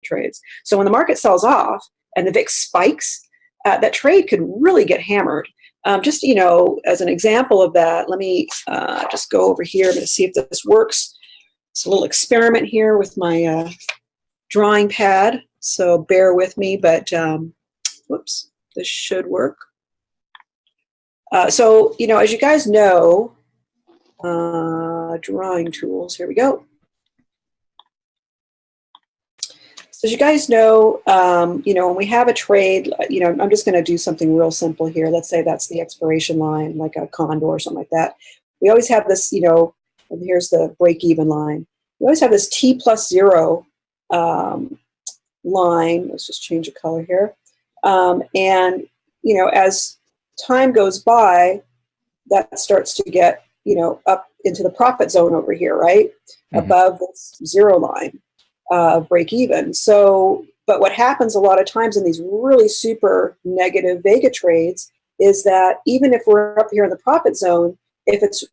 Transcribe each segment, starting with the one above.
trades. So when the market sells off and the VIX spikes, that trade could really get hammered. Just, as an example of that, let me just go over here. I'm going to see if this works. It's a little experiment here with my drawing pad, so bear with me, but whoops, this should work. So, as you guys know, drawing tools, here we go. So as you guys know, when we have a trade, I'm just going to do something real simple here. Let's say that's the expiration line, like a condor or something like that. We always have this, and here's the break-even line. We always have this T+0 line. Let's just change the color here. And, as time goes by, that starts to get, up into the profit zone over here, right? Above this zero line. Break even. So, but what happens a lot of times in these really super negative Vega trades is that even if we're up here in the profit zone, if it's,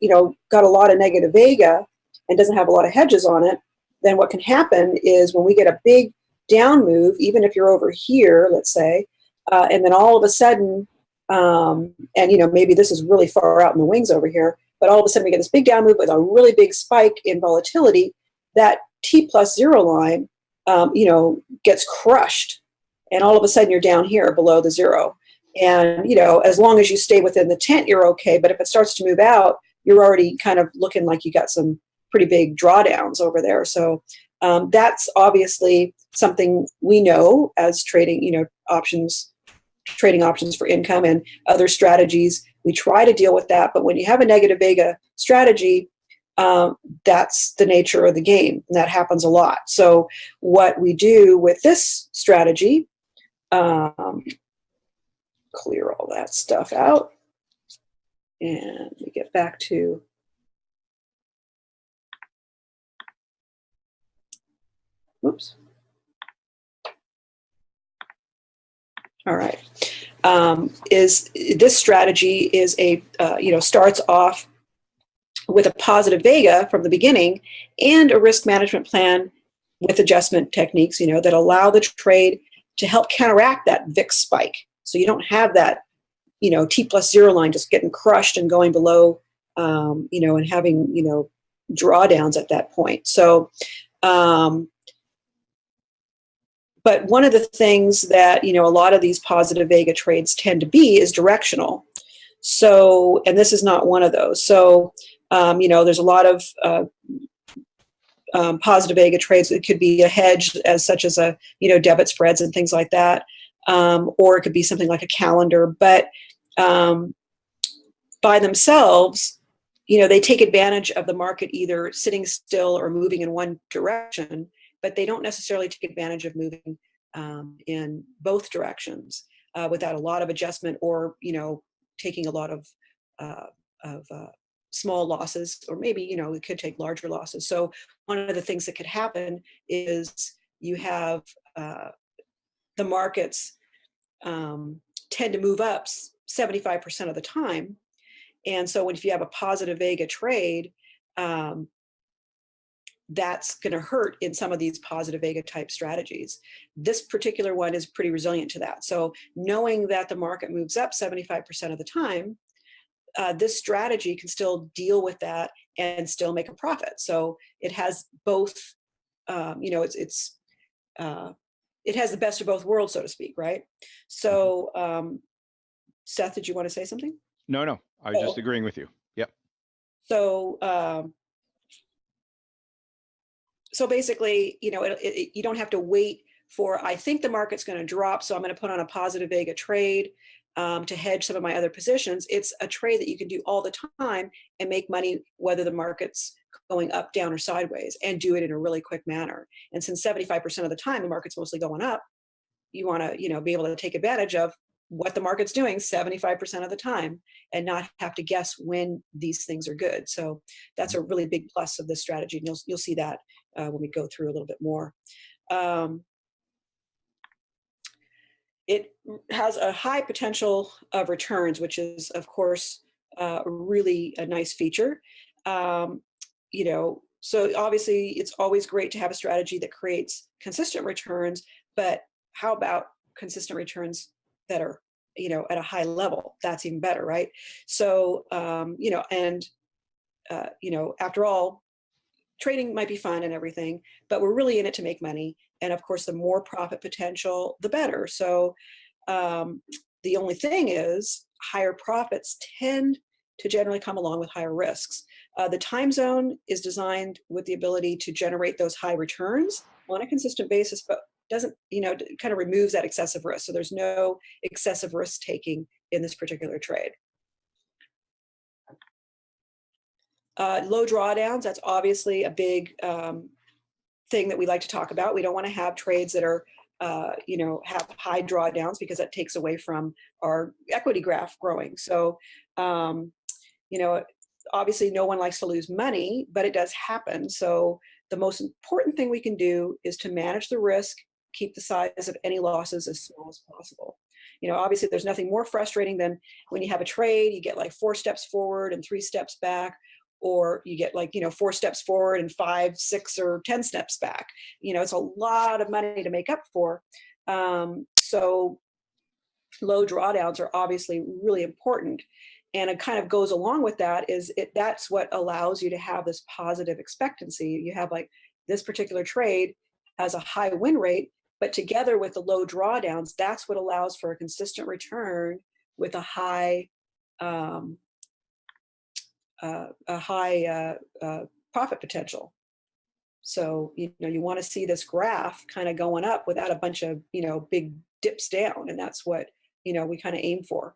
got a lot of negative Vega and doesn't have a lot of hedges on it, then what can happen is when we get a big down move, even if you're over here, let's say, and then all of a sudden, and maybe this is really far out in the wings over here, but all of a sudden we get this big down move with a really big spike in volatility, that T+0 line, gets crushed, and all of a sudden you're down here below the zero. And as long as you stay within the tent, you're okay. But if it starts to move out, you're already kind of looking like you got some pretty big drawdowns over there. So that's obviously something we know as trading, trading options for income and other strategies. We try to deal with that. But when you have a negative Vega strategy, that's the nature of the game, and that happens a lot. So what we do with this strategy, clear all that stuff out, and we get back to oops. All right. Is this strategy is a starts off with a positive Vega from the beginning and a risk management plan with adjustment techniques, that allow the trade to help counteract that VIX spike. So you don't have that, T+0 line just getting crushed and going below, and having, drawdowns at that point. So, but one of the things that, a lot of these positive Vega trades tend to be is directional. So, and this is not one of those. So, there's a lot of positive Vega trades. It could be a hedge such as debit spreads and things like that. Or it could be something like a calendar. But by themselves, they take advantage of the market either sitting still or moving in one direction, but they don't necessarily take advantage of moving in both directions without a lot of adjustment or, taking a lot of small losses, or maybe, it could take larger losses. So one of the things that could happen is you have the markets tend to move up 75% of the time. And so if you have a positive Vega trade, that's going to hurt in some of these positive Vega type strategies. This particular one is pretty resilient to that. So knowing that the market moves up 75% of the time, this strategy can still deal with that and still make a profit. So it has both, it has the best of both worlds, so to speak, right? So, Seth, did you want to say something? No, I was just agreeing with you. Yep. So, so basically, you don't have to wait for, I think the market's going to drop, so I'm going to put on a positive Vega trade to hedge some of my other positions. It's a trade that you can do all the time and make money whether the market's going up, down, or sideways, and do it in a really quick manner. And since 75% of the time the market's mostly going up, you want to be able to take advantage of what the market's doing 75% of the time and not have to guess when these things are good. So that's a really big plus of this strategy, and you'll see that when we go through a little bit more. It has a high potential of returns, which is, of course, really a nice feature. So obviously, it's always great to have a strategy that creates consistent returns, but how about consistent returns that are, at a high level? That's even better, right? So, after all, trading might be fun and everything, but we're really in it to make money. And of course, the more profit potential, the better. So the only thing is higher profits tend to generally come along with higher risks. The time zone is designed with the ability to generate those high returns on a consistent basis, but doesn't, kind of removes that excessive risk. So there's no excessive risk taking in this particular trade. Low drawdowns, that's obviously a big thing that we like to talk about. We don't want to have trades that are, have high drawdowns, because that takes away from our equity graph growing. So, obviously no one likes to lose money, but it does happen. So the most important thing we can do is to manage the risk, keep the size of any losses as small as possible. Obviously there's nothing more frustrating than when you have a trade, you get like 4 steps forward and 3 steps back, or you get 4 steps forward and 5, 6, or 10 steps back. It's a lot of money to make up for. So low drawdowns are obviously really important. And it kind of goes along with that that's what allows you to have this positive expectancy. You have this particular trade has a high win rate, but together with the low drawdowns, that's what allows for a consistent return with a high profit potential. So, you want to see this graph kind of going up without a bunch of, big dips down. And that's what, we kind of aim for.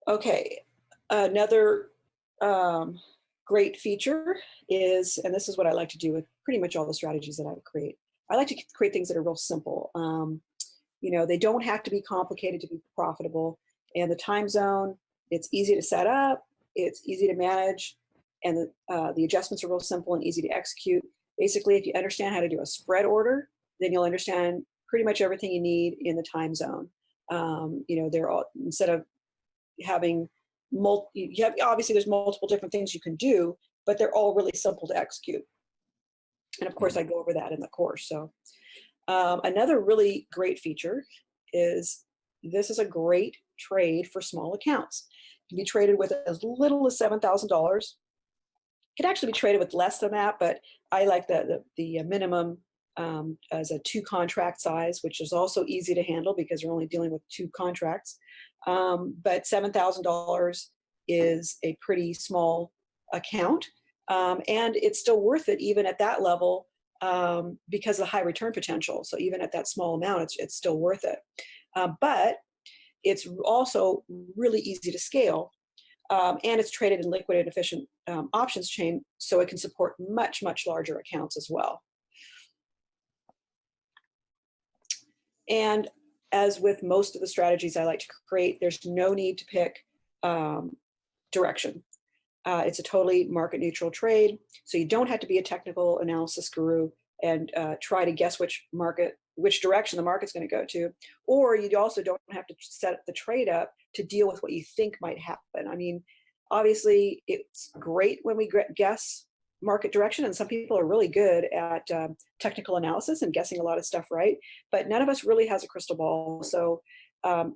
Okay. Another great feature is, and this is what I like to do with pretty much all the strategies that I create. I like to create things that are real simple. They don't have to be complicated to be profitable. And the time zone, it's easy to set up, it's easy to manage, and the adjustments are real simple and easy to execute. Basically, if you understand how to do a spread order, then you'll understand pretty much everything you need in the time zone. They're all, instead of having obviously there's multiple different things you can do, but they're all really simple to execute. And of course, I go over that in the course. So another really great feature is this is a great trade for small accounts. It can be traded with as little as $7,000. It could actually be traded with less than that, but I like the minimum as a 2 contract size, which is also easy to handle because you're only dealing with 2 contracts. But $7,000 is a pretty small account, and it's still worth it even at that level because of the high return potential. So even at that small amount, it's still worth it. But it's also really easy to scale, and it's traded in liquid and efficient options chain, so it can support much, much larger accounts as well. And as with most of the strategies I like to create, there's no need to pick direction. It's a totally market neutral trade, so you don't have to be a technical analysis guru and try to guess which direction the market's going to go to, or you also don't have to set the trade up to deal with what you think might happen. I mean, obviously, it's great when we guess market direction, and some people are really good at technical analysis and guessing a lot of stuff right, but none of us really has a crystal ball. So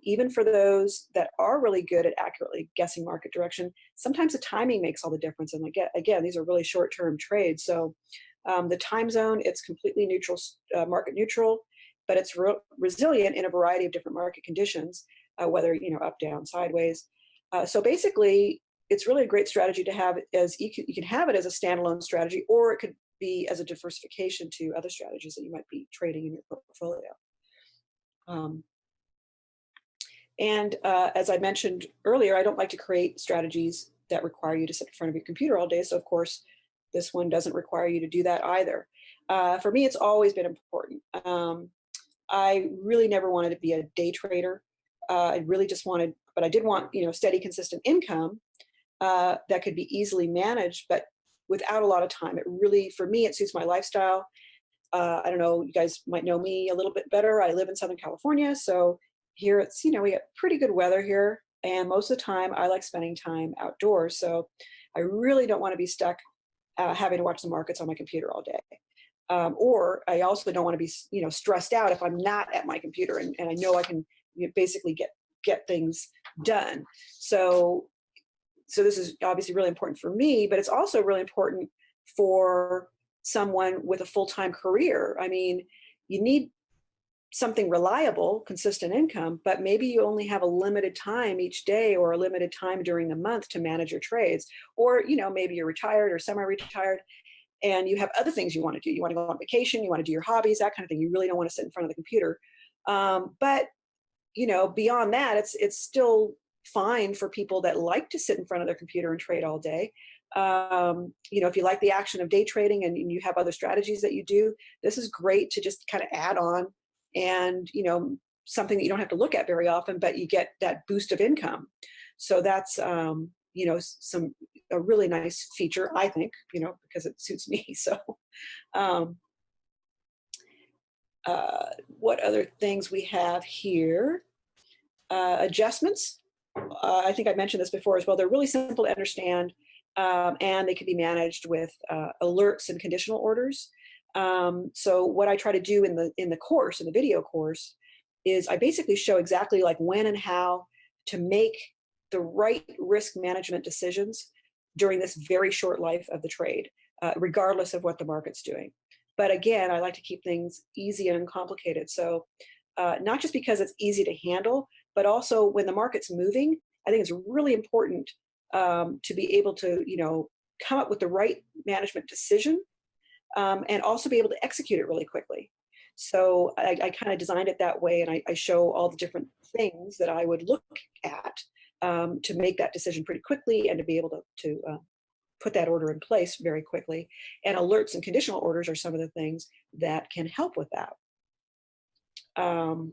even for those that are really good at accurately guessing market direction, sometimes the timing makes all the difference. And again, these are really short-term trades. So the time zone, it's completely neutral, market neutral, but it's resilient in a variety of different market conditions, whether up, down, sideways. So basically, it's really a great strategy to have as you can have it as a standalone strategy, or it could be as a diversification to other strategies that you might be trading in your portfolio. And as I mentioned earlier, I don't like to create strategies that require you to sit in front of your computer all day. So of course, this one doesn't require you to do that either. For me, it's always been important. I really never wanted to be a day trader. I really just wanted, but I did want, steady, consistent income that could be easily managed, but without a lot of time. It really, for me, it suits my lifestyle. I don't know, you guys might know me a little bit better. I live in Southern California, so here it's, we get pretty good weather here, and most of the time I like spending time outdoors. So I really don't want to be stuck having to watch the markets on my computer all day. Or I also don't want to be, stressed out if I'm not at my computer and I know I can basically get things done. So this is obviously really important for me, but it's also really important for someone with a full-time career. I mean, you need something reliable, consistent income, but maybe you only have a limited time each day or a limited time during the month to manage your trades. Or, maybe you're retired or semi-retired and you have other things you want to do. You want to go on vacation, you want to do your hobbies, that kind of thing. You really don't want to sit in front of the computer. But beyond that, it's still fine for people that like to sit in front of their computer and trade all day. If you like the action of day trading and you have other strategies that you do, this is great to just kind of add on and, something that you don't have to look at very often, but you get that boost of income. So that's, a really nice feature, I think, because it suits me. So, what other things we have here? Adjustments. I think I mentioned this before as well. They're really simple to understand, and they can be managed with alerts and conditional orders. So what I try to do in the video course, is I basically show exactly like when and how to make the right risk management decisions during this very short life of the trade, regardless of what the market's doing. But again, I like to keep things easy and uncomplicated. So not just because it's easy to handle, but also when the market's moving, I think it's really important to be able to, come up with the right management decision and also be able to execute it really quickly. So I kind of designed it that way, and I show all the different things that I would look at to make that decision pretty quickly and to be able to put that order in place very quickly. And alerts and conditional orders are some of the things that can help with that. All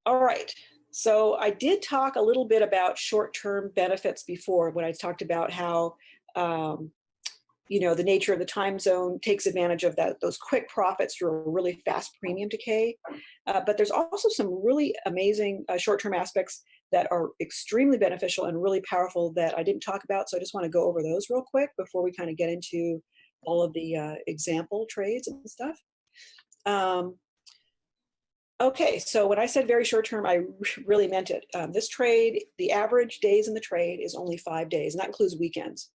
right. So I did talk a little bit about short-term benefits before when I talked about how, the nature of the time zone takes advantage of those quick profits through a really fast premium decay. But there's also some really amazing short-term aspects that are extremely beneficial and really powerful that I didn't talk about. So I just want to go over those real quick before we kind of get into all of the example trades and stuff. Okay, so when I said very short term, I really meant it. This trade, the average days in the trade is only 5 days, and that includes weekends.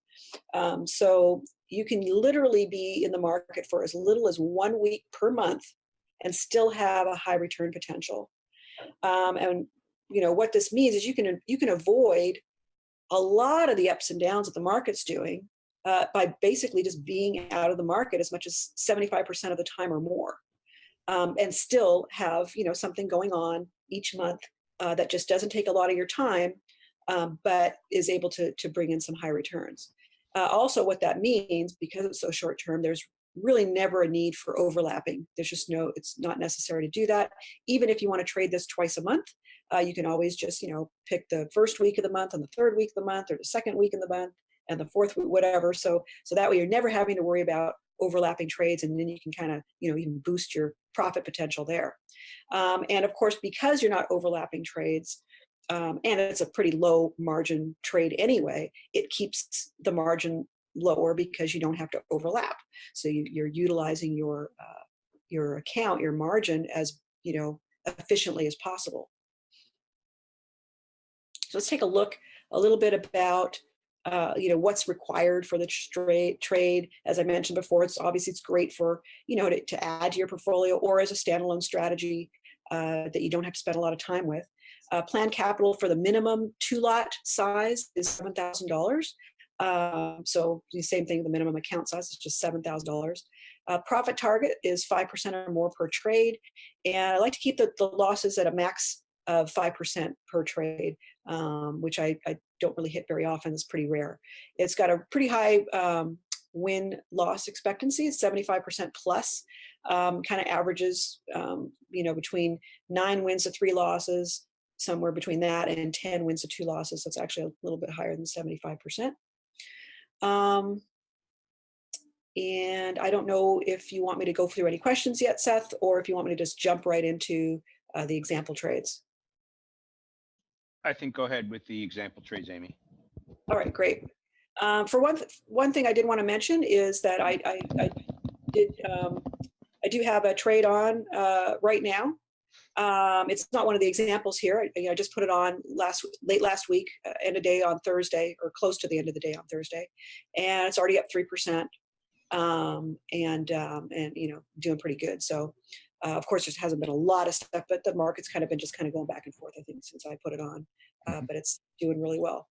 So you can literally be in the market for as little as 1 week per month and still have a high return potential. And what this means is you can avoid a lot of the ups and downs that the market's doing by basically just being out of the market as much as 75% of the time or more. And still have something going on each month that just doesn't take a lot of your time, but is able to bring in some high returns. Also, what that means, because it's so short term, there's really never a need for overlapping. It's not necessary to do that. Even if you want to trade this twice a month, you can always just pick the first week of the month and the third week of the month, or the second week of the month and the fourth week, whatever. So that way you're never having to worry about overlapping trades, and then you can kind of even boost your profit potential there. And of course, because you're not overlapping trades, and it's a pretty low margin trade anyway, it keeps the margin lower because you don't have to overlap. So you're utilizing your account, your margin, as efficiently as possible. So let's take a look a little bit about what's required for the trade. As I mentioned before, it's great for, to add to your portfolio or as a standalone strategy that you don't have to spend a lot of time with. Planned capital for the minimum 2-lot size is $7,000. So the same thing, the minimum account size is just $7,000. Profit target is 5% or more per trade. And I like to keep the losses at a max of 5% per trade, which I don't really hit very often. It's pretty rare. It's got a pretty high win-loss expectancy. It's 75% plus, kind of averages, between 9 wins to 3 losses, somewhere between that, and 10 wins to 2 losses. So it's actually a little bit higher than 75%. And I don't know if you want me to go through any questions yet, Seth, or if you want me to just jump right into the example trades. I think go ahead with the example trades, Amy. All right, great. For one thing I did want to mention is that I do have a trade on right now. It's not one of the examples here. I just put it on late last week, end of day on Thursday, or close to the end of the day on Thursday, and it's already up 3%, and doing pretty good. So, of course, there hasn't been a lot of stuff, but the market's kind of been just kind of going back and forth, I think, since I put it on. But it's doing really well.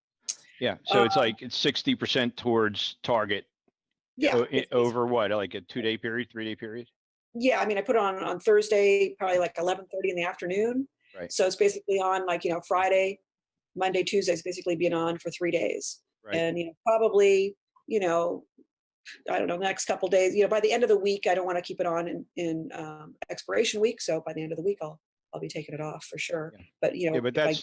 Yeah. So it's like it's 60% towards target. Yeah. Over what, like a 2-day period, 3-day period? Yeah, I mean, I put it on Thursday, probably like 11:30 in the afternoon. Right. So it's basically on like, Friday, Monday, Tuesday, it's basically been on for 3 days. Right. And, probably, I don't know, next couple days, by the end of the week, I don't want to keep it on in expiration week. So by the end of the week, I'll be taking it off for sure. Yeah. But, Yeah, but if I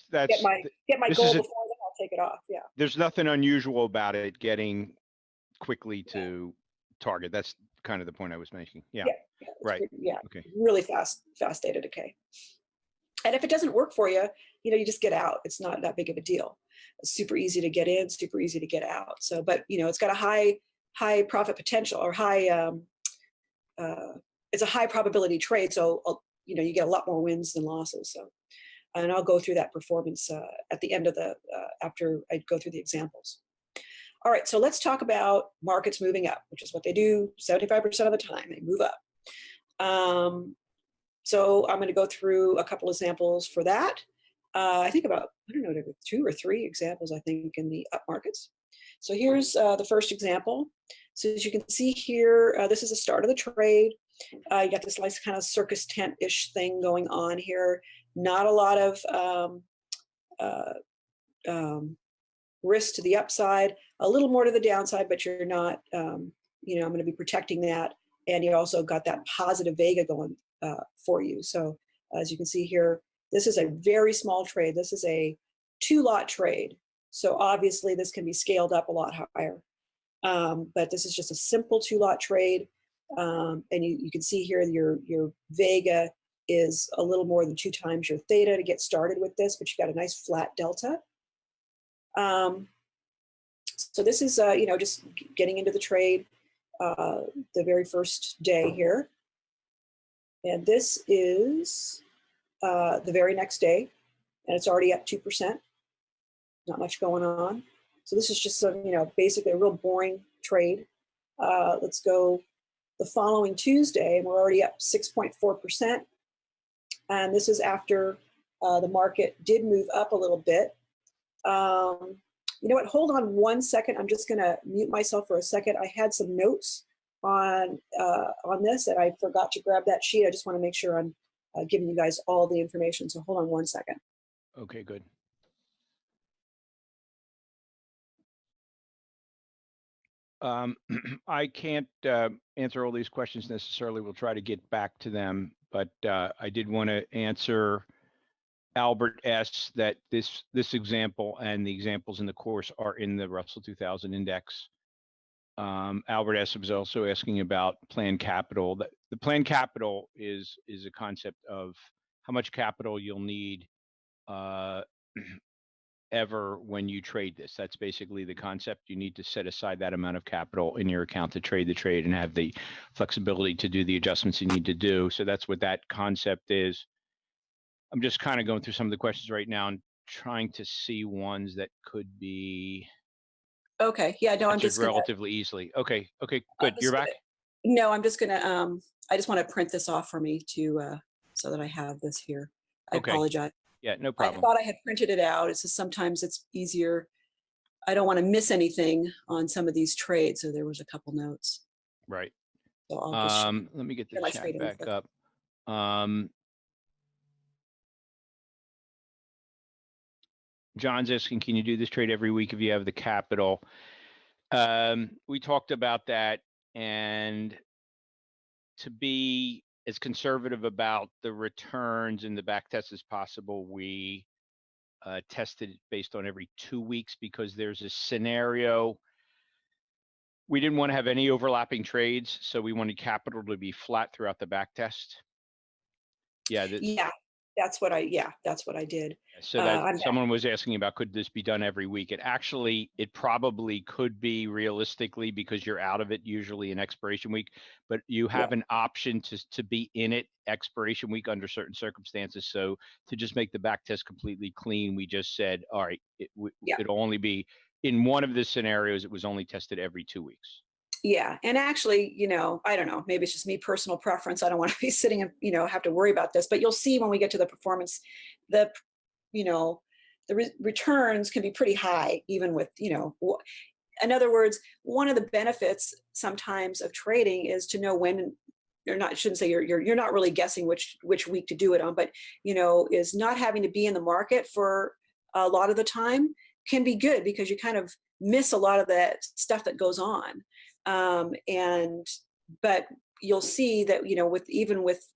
get my goal before then, I'll take it off. Yeah. There's nothing unusual about it getting quickly to target. That's kind of the point I was making. Yeah. Right. Okay. Really fast data decay. And if it doesn't work for you, you just get out. It's not that big of a deal. It's super easy to get in, super easy to get out. So, but it's got a high profit potential, or it's a high probability trade. So, you get a lot more wins than losses. So, and I'll go through that performance at the end of after I go through the examples. All right, so let's talk about markets moving up, which is what they do 75% of the time. They move up. So I'm going to go through a couple examples for that. I think about, 2 or 3 examples, I think, in the up markets. So here's the first example. So as you can see here, this is the start of the trade. You got this nice kind of circus tent-ish thing going on here. Not a lot of risk to the upside, a little more to the downside, but you're not, I'm going to be protecting that. And you also got that positive Vega going for you. So as you can see here, this is a very small trade. This is a 2-lot trade. So obviously this can be scaled up a lot higher. But this is just a simple 2-lot trade. And you can see here your Vega is a little more than 2 times your theta to get started with this, but you got a nice flat delta. So this is, just getting into the trade the very first day here. And this is the very next day, and it's already up 2%. Not much going on. So this is just some, basically a real boring trade. Let's go the following Tuesday, and we're already up 6.4%. And this is after the market did move up a little bit. You know what? Hold on one second. I'm just going to mute myself for a second. I had some notes on this, and I forgot to grab that sheet. I just want to make sure I'm giving you guys all the information. So hold on one second. Okay, good. I can't answer all these questions necessarily. We'll try to get back to them, but I did want to answer Albert S. that this example and the examples in the course are in the Russell 2000 index. Albert S. was also asking about planned capital. The planned capital is a concept of how much capital you'll need ever when you trade this. That's basically the concept. You need to set aside that amount of capital in your account to trade the trade and have the flexibility to do the adjustments you need to do. So that's what that concept is. I'm just kind of going through some of the questions right now and trying to see ones that could be okay. Yeah, no, I'm just relatively easily. Okay, good. You're back? No, I'm just gonna I just want to print this off for me to so that I have this here. I apologize. Yeah, no problem. I thought I had printed it out. It's just sometimes it's easier. I don't want to miss anything on some of these trades, so there was a couple notes. Right. So I'll just let me get the chat back up. John's asking, can you do this trade every week if you have the capital? We talked about that, and to be as conservative about the returns and the back test as possible, we tested it based on every 2 weeks because there's a scenario. We didn't want to have any overlapping trades, so we wanted capital to be flat throughout the back test. Yeah. Yeah. That's what I did. So that I'm back. someone was asking about, could this be done every week? It probably could be realistically, because you're out of it usually in expiration week, but you have an option to be in it expiration week under certain circumstances. So to just make the back test completely clean, we just said, all right, it'll only be in one of the scenarios, it was only tested every 2 weeks. Yeah. And actually, I don't know, maybe it's just me personal preference. I don't want to be sitting and, have to worry about this, but you'll see when we get to the performance, the, the returns can be pretty high, even with, in other words, one of the benefits sometimes of trading is to know when I shouldn't say you're not really guessing which week to do it on, but, is not having to be in the market for a lot of the time can be good, because you kind of miss a lot of that stuff that goes on. But you'll see that, with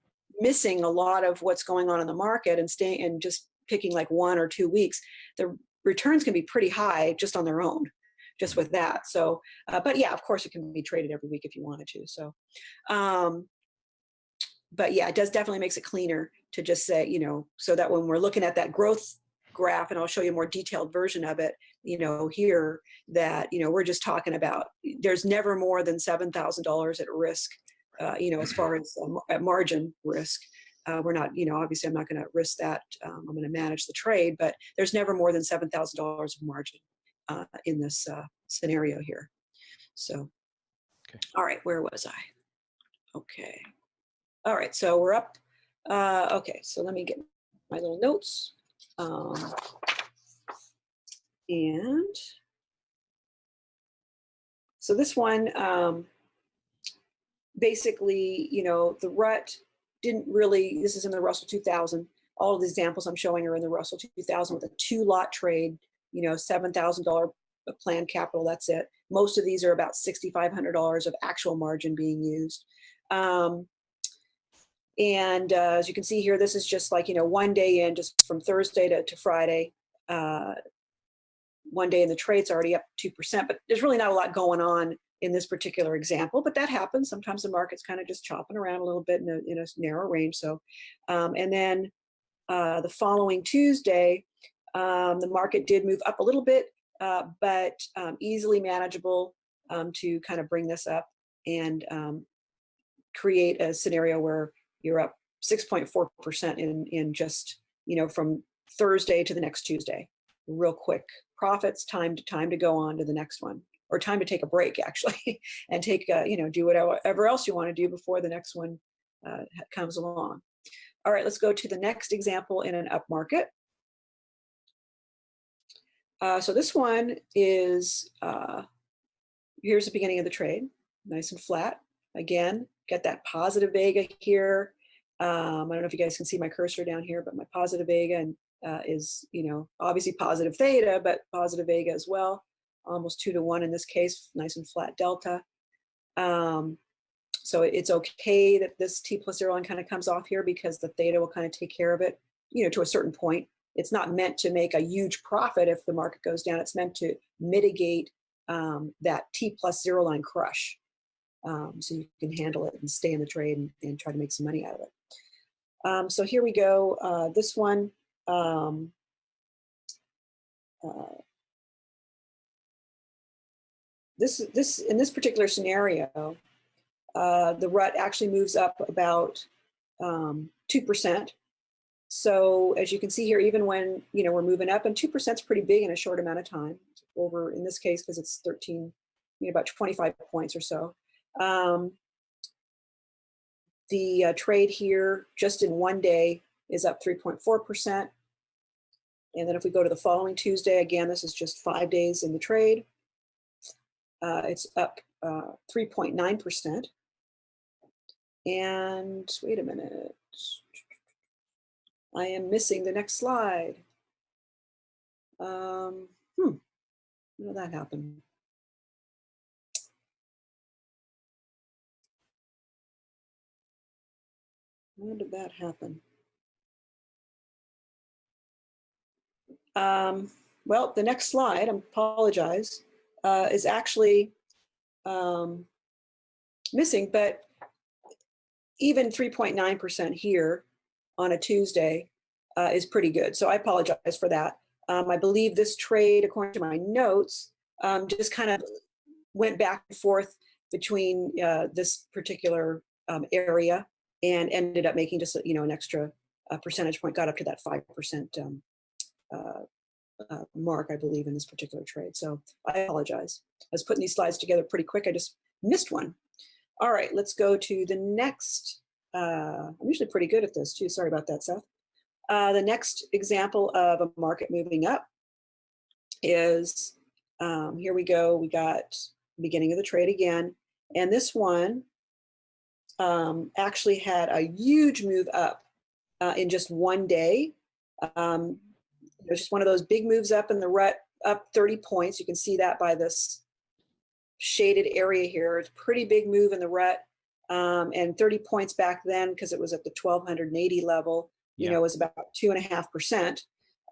missing a lot of what's going on in the market and staying and just picking like 1 or 2 weeks, the returns can be pretty high just on their own, just with that. So, but yeah, of course it can be traded every week if you wanted to. So, but yeah, it definitely makes it cleaner to just say, so that when we're looking at that growth graph, and I'll show you a more detailed version of it, here, that, we're just talking about, there's never more than $7,000 at risk, as far as at margin risk. We're not, obviously I'm not going to risk that. I'm going to manage the trade, but there's never more than $7,000 of margin in this scenario here. So, okay. All right, where was I? Okay. All right, so we're up. Okay, so let me get my little notes. And so this one, basically, the rut didn't really, this is in the Russell 2000. All of the examples I'm showing are in the Russell 2000 with a 2-lot trade, $7,000 planned capital, that's it. Most of these are about $6,500 of actual margin being used. And as you can see here, this is just like, one day in, just from Thursday to Friday. One day in the trade's already up 2%, but there's really not a lot going on in this particular example, but that happens. Sometimes the market's kind of just chopping around a little bit in a narrow range. So, and then the following Tuesday, the market did move up a little bit, but easily manageable to kind of bring this up and create a scenario where you're up 6.4% in just, from Thursday to the next Tuesday. Real quick profits, time to go on to the next one, or time to take a break actually, and take, do whatever else you want to do before the next one comes along. All right, let's go to the next example in an up market. So this one is, here's the beginning of the trade, nice and flat. Again, get that positive vega here. I don't know if you guys can see my cursor down here, but my positive vega and is, obviously positive theta, but positive vega as well. Almost 2-to-1 in this case, nice and flat delta. So it's okay that this T plus 0 line kind of comes off here, because the theta will kind of take care of it, to a certain point. It's not meant to make a huge profit if the market goes down. It's meant to mitigate that T plus 0 line crush. So you can handle it and stay in the trade and try to make some money out of it. So here we go. This one, this in this particular scenario, the rut actually moves up about 2%. So as you can see here, even when we're moving up, and 2% is pretty big in a short amount of time. Over in this case, because it's 13, about 25 points or so. The trade here just in one day is up 3.4%. And then if we go to the following Tuesday, again, this is just 5 days in the trade. It's up 3.9%. And wait a minute. I am missing the next slide. When did that happen? When did that happen? Well, the next slide, I apologize, is actually missing, but even 3.9% here on a Tuesday is pretty good. So I apologize for that. I believe this trade, according to my notes, just kind of went back and forth between this particular area and ended up making just an extra percentage point, got up to that 5% mark, I believe, in this particular trade. So I apologize. I was putting these slides together pretty quick. I just missed one. All right, let's go to the next. I'm usually pretty good at this too. Sorry about that, Seth. The next example of a market moving up is, here we go. We got beginning of the trade again. And this one actually had a huge move up in just one day. It was just one of those big moves up in the rut, up 30 points. You can see that by this shaded area here. It's a pretty big move in the rut, and 30 points back then, because it was at the 1280 level, was about 2.5%.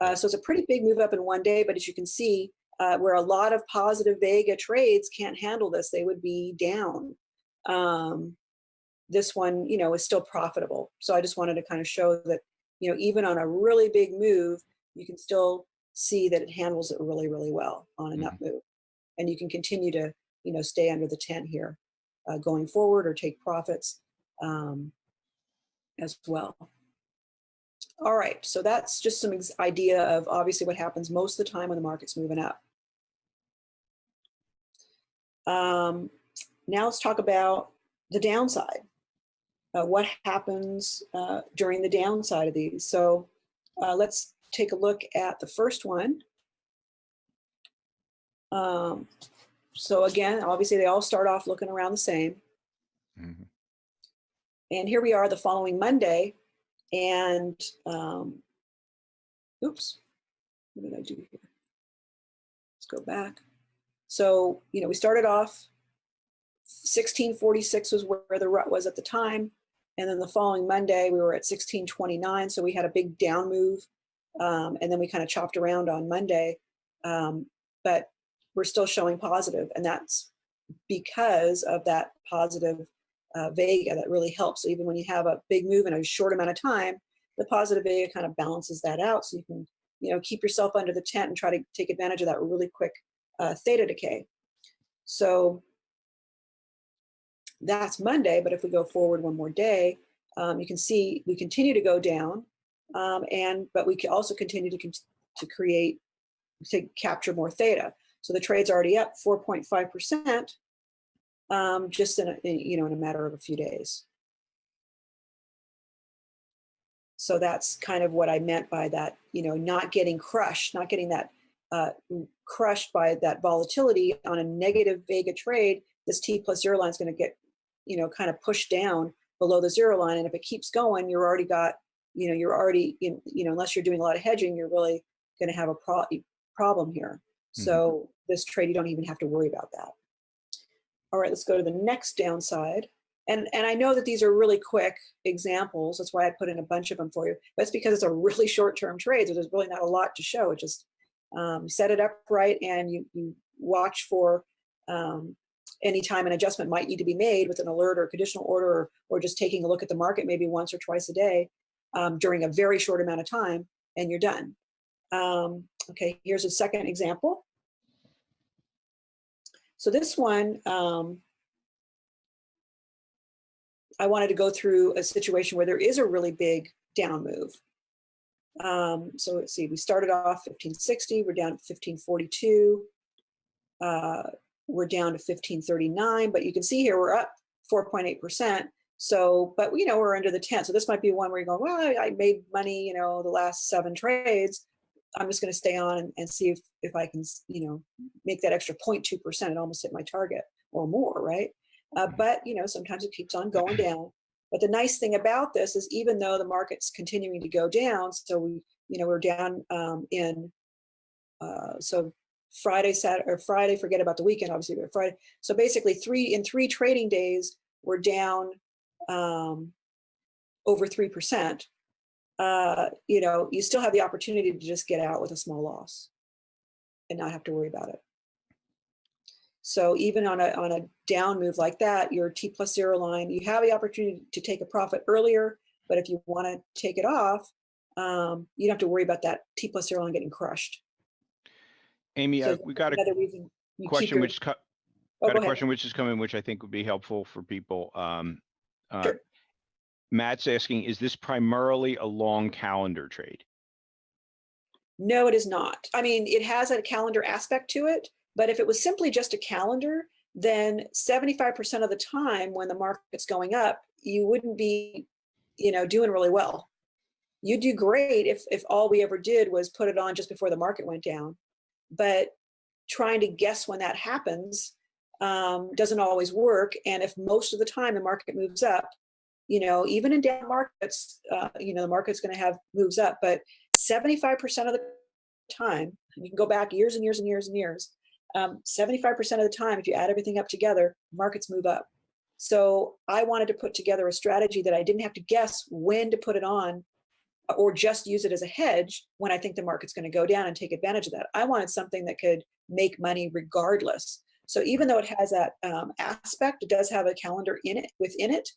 So it's a pretty big move up in one day. But as you can see, where a lot of positive Vega trades can't handle this, they would be down. This one, is still profitable. So I just wanted to kind of show that, even on a really big move, you can still see that it handles it really, really well on an up move. And you can continue to, stay under the tent here going forward, or take profits as well. All right, so that's just some idea of obviously what happens most of the time when the market's moving up. Now let's talk about the downside. What happens during the downside of these? So let's take a look at the first one. So again, obviously they all start off looking around the same. Mm-hmm. And here we are the following Monday, and oops, what did I do here? Let's go back. So, we started off 1646 was where the rut was at the time. And then the following Monday, we were at 1629. So we had a big down move. And then we kind of chopped around on Monday. But we're still showing positive. And that's because of that positive Vega that really helps. So even when you have a big move in a short amount of time, the positive Vega kind of balances that out. So you can, keep yourself under the tent and try to take advantage of that really quick theta decay. So that's Monday, but if we go forward one more day, you can see we continue to go down, but we can also continue to capture more theta. So the trade's already up 4.5%, just in a matter of a few days. So that's kind of what I meant by that, not getting crushed, not getting that crushed by that volatility on a negative Vega trade. This T plus 0 line is going to get, kind of pushed down below the 0 line. And if it keeps going, you're already in, unless you're doing a lot of hedging, you're really going to have a problem here. Mm-hmm. So this trade, you don't even have to worry about that. All right, let's go to the next downside. And I know that these are really quick examples. That's why I put in a bunch of them for you. That's because it's a really short-term trade. So there's really not a lot to show. It just set it up right, and you watch for any time an adjustment might need to be made with an alert or a conditional order, or just taking a look at the market maybe once or twice a day during a very short amount of time, and you're done. Okay, here's a second example. So this one, I wanted to go through a situation where there is a really big down move. So let's see, we started off 1560, we're down to 1542, we're down to 1539, but you can see here we're up 4.8%. So, but we're under the tent. So this might be one where you're going, well, I made money, the last 7 trades. I'm just going to stay on and see if I can, make that extra 0.2%. It almost hit my target or more, right? But, sometimes it keeps on going down. But the nice thing about this is, even though the market's continuing to go down, so we're down so Friday, Saturday, or Friday, forget about the weekend, obviously, but Friday. So basically 3 trading days, we're down over 3%. You still have the opportunity to just get out with a small loss and not have to worry about it. So even on a down move like that, your T plus 0 line, you have the opportunity to take a profit earlier, but if you want to take it off, you don't have to worry about that T+0 line getting crushed. Amy, So we got another reason you question keep your, which got go a ahead. question which is coming, which I think would be helpful for people. Sure. Matt's asking, is this primarily a long calendar trade? No, it is not. I mean, it has a calendar aspect to it, but if it was simply just a calendar, then 75% of the time when the market's going up, you wouldn't be, doing really well. You'd do great if all we ever did was put it on just before the market went down. But trying to guess when that happens doesn't always work. And if most of the time the market moves up, even in down markets, the market's going to have moves up, but 75% of the time, and you can go back years and years and years and years, 75% of the time, if you add everything up together, markets move up. So I wanted to put together a strategy that I didn't have to guess when to put it on or just use it as a hedge when I think the market's going to go down and take advantage of that. I wanted something that could make money regardless. So even though it has that aspect, it does have a calendar within it.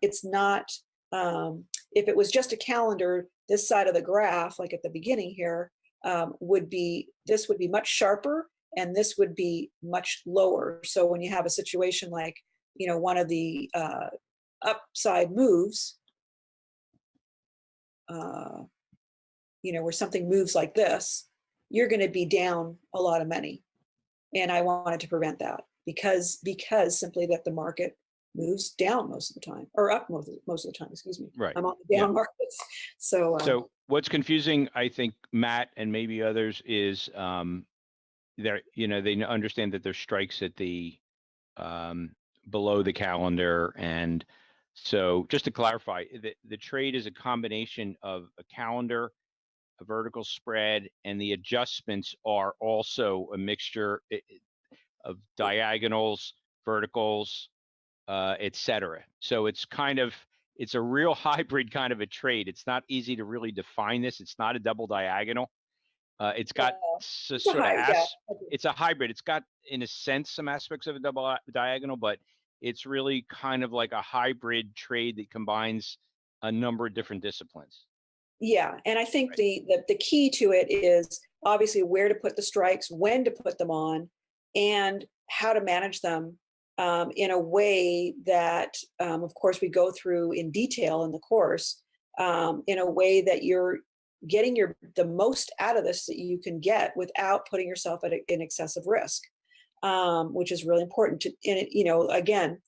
It's not, if it was just a calendar, this side of the graph, like at the beginning here, this would be much sharper and this would be much lower. So when you have a situation like, one of the upside moves, where something moves like this, you're going to be down a lot of money. And I wanted to prevent that because simply that the market moves down most of the time, or up most of the time, excuse me. Right. I'm on the down markets. So what's confusing, I think, Matt and maybe others is they understand that there's strikes at the below the calendar. And so just to clarify, the trade is a combination of a calendar, a vertical spread, and the adjustments are also a mixture of diagonals, verticals, etc. So it's a real hybrid kind of a trade. It's not easy to really define this. It's not a double diagonal. It's got it's a hybrid. It's got, in a sense, some aspects of a double diagonal, but it's really kind of like a hybrid trade that combines a number of different disciplines. Yeah, and I think the key to it is obviously where to put the strikes, when to put them on, and how to manage them in a way that, of course, we go through in detail in the course, in a way that you're getting the most out of this that you can get without putting yourself at an excessive risk, which is really important. Again,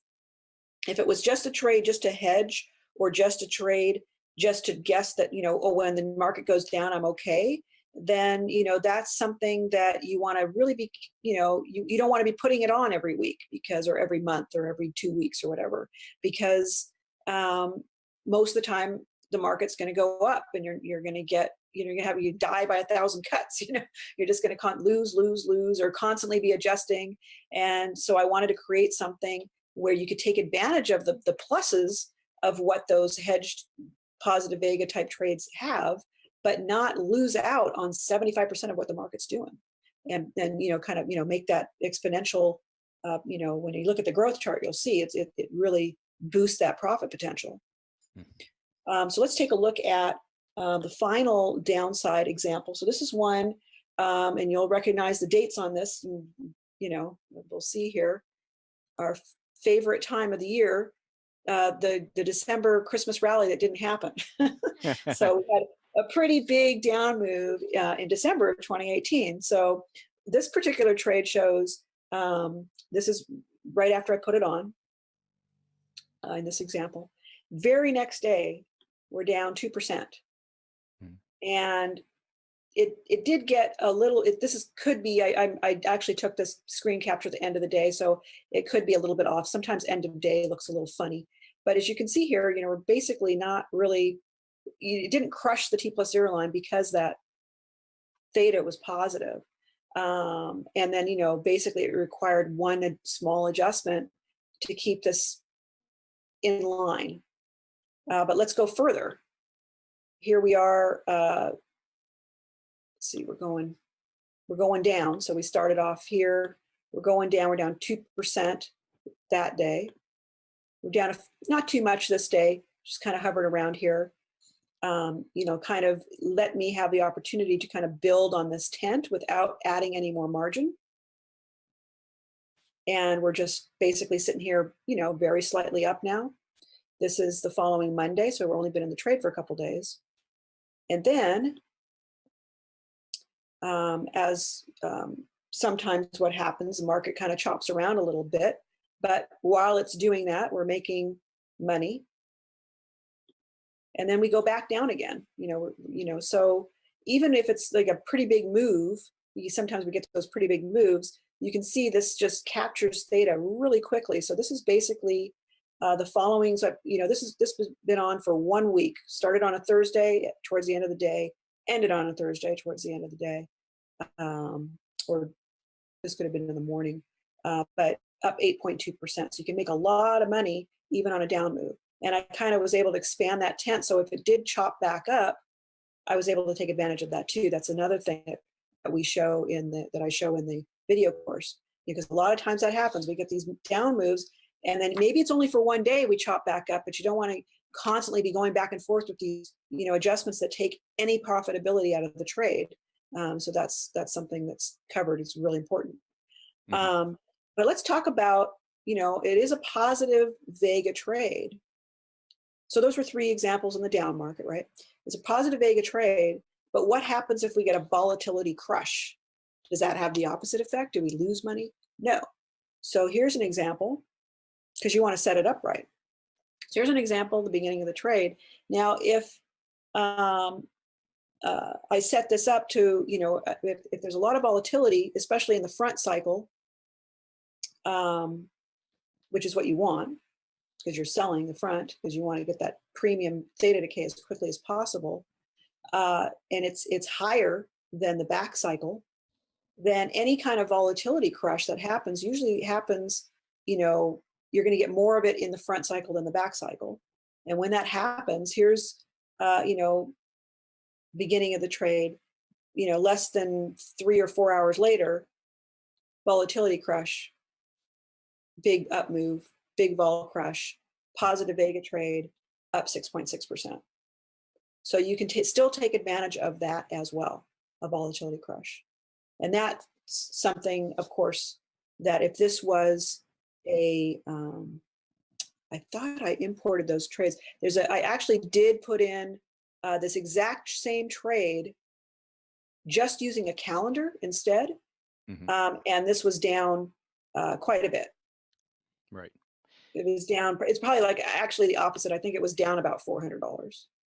if it was just a trade, just a hedge, or just a trade, just to guess that, when the market goes down, I'm okay, then, that's something that you want to really be, you don't want to be putting it on every week or every month or every 2 weeks or whatever, because most of the time the market's going to go up and you're going to get, you die by 1,000 cuts, you're just going to lose, or constantly be adjusting. And so I wanted to create something where you could take advantage of the pluses of what those hedged positive vega type trades have, but not lose out on 75% of what the market's doing. And then, make that exponential, when you look at the growth chart, you'll see it really boosts that profit potential. So let's take a look at the final downside example. So this is one, and you'll recognize the dates on this. And, we'll see here our favorite time of the year, the December Christmas rally that didn't happen. So we had a pretty big down move in December of 2018. So this particular trade shows, this is right after I put it on in this example. Very next day, we're down 2%. And it did get a little, could be, I actually took this screen capture at the end of the day, so it could be a little bit off. Sometimes end of day looks a little funny. But as you can see here, we're basically not really, it didn't crush the T+0 line because that theta was positive. And then, basically it required one small adjustment to keep this in line. But let's go further. Here we are, let's see, we're going down. So we started off here, we're going down, we're down 2% that day. We're down not too much this day, just kind of hovered around here. kind of let me have the opportunity to kind of build on this tent without adding any more margin. And we're just basically sitting here, very slightly up now. This is the following Monday, so we've only been in the trade for a couple days. And then, as sometimes what happens, the market kind of chops around a little bit. But while it's doing that, we're making money. And then we go back down again, so even if it's like a pretty big move, sometimes we get to those pretty big moves, you can see this just captures theta really quickly. So this is basically the following. So, this has been on for 1 week, started on a Thursday towards the end of the day, ended on a Thursday towards the end of the day. Or this could have been in the morning, but up 8.2%. So you can make a lot of money even on a down move. And I kind of was able to expand that tent. So if it did chop back up, I was able to take advantage of that too. That's another thing that we show that I show in the video course, because a lot of times that happens. We get these down moves, and then maybe it's only for 1 day we chop back up, but you don't want to constantly be going back and forth with these, adjustments that take any profitability out of the trade. So that's something that's covered. It's really important. Mm-hmm. But let's talk about, it is a positive Vega trade. So those were 3 examples in the down market, right? It's a positive Vega trade, but what happens if we get a volatility crush? Does that have the opposite effect? Do we lose money? No. So here's an example, because you want to set it up right. So here's an example at the beginning of the trade. Now, if I set this up to, if there's a lot of volatility, especially in the front cycle, which is what you want, because you're selling the front, because you want to get that premium theta decay as quickly as possible, and it's higher than the back cycle, then any kind of volatility crush that happens usually happens, you're going to get more of it in the front cycle than the back cycle. And when that happens, here's, beginning of the trade, less than 3 or 4 hours later, volatility crush, big up move, big vol crush, positive Vega trade, up 6.6%. So you can still take advantage of that as well, a volatility crush. And that's something, of course, that if this was I thought I imported those trades. I actually did put in this exact same trade just using a calendar instead. Mm-hmm. And this was down quite a bit. Right. It was down. It's probably like actually the opposite. I think it was down about $400